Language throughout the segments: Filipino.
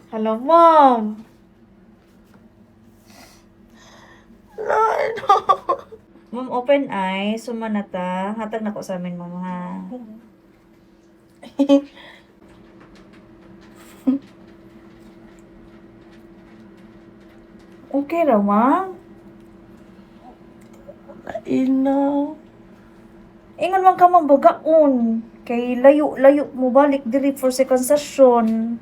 Hello, Mom. No. Mom, open eyes. Sumanata. Hatag na ko sa amin, Mom, ha? Okay ra, Mom? Ino. Ingon man ka bagaon. Kay layo-layo mo balik diri for second session.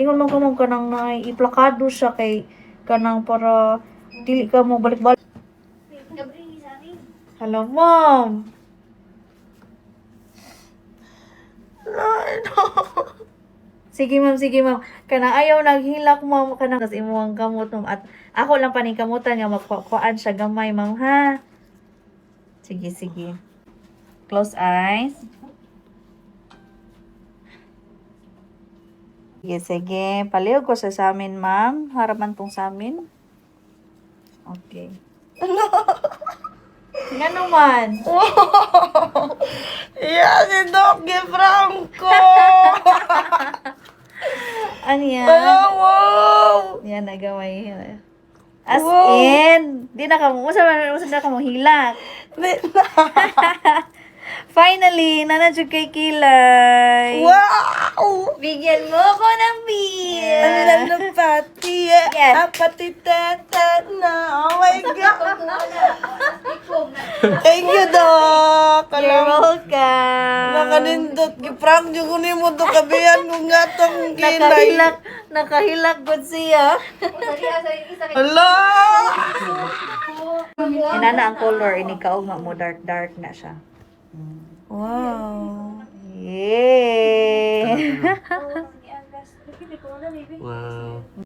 Ingon man ka kanang iplakado siya kay kanang para dili ka mo balik-balik. Hello, Mom. No. Sige, Ma'am, sige, Ma'am. Kanang ayaw naghilak, Ma'am, kanang kas imuhang kamot, Ma'am. At ako lang paningkamutan nga makuhaan siya gamay, Ma'am, ha? Sige, sige. Close eyes. Sige, sige. Palihog ko sa amin, Ma'am. Harapan tong sa amin. Okay. Nga naman. Yan si Doc Franco. Ano yan? Wow. Yan, nagamay. As Wow. in, di na ka mo, usa na ka mo hilak. Di na. Finally, nanadyo kay Kilay. Wow. Bigyan mo ko ng beer. Ang lalo pati. Yes. Pati teta na. Oh my God. Thank you, Doc. You're welcome. Nakanindot. Giprank yung kunin mo to kabihan kung nga tong kilay. Nakahilak good siya. Hala. Inana ang color, ini kaugma mo dark na siya. Wow. Yay! Wow.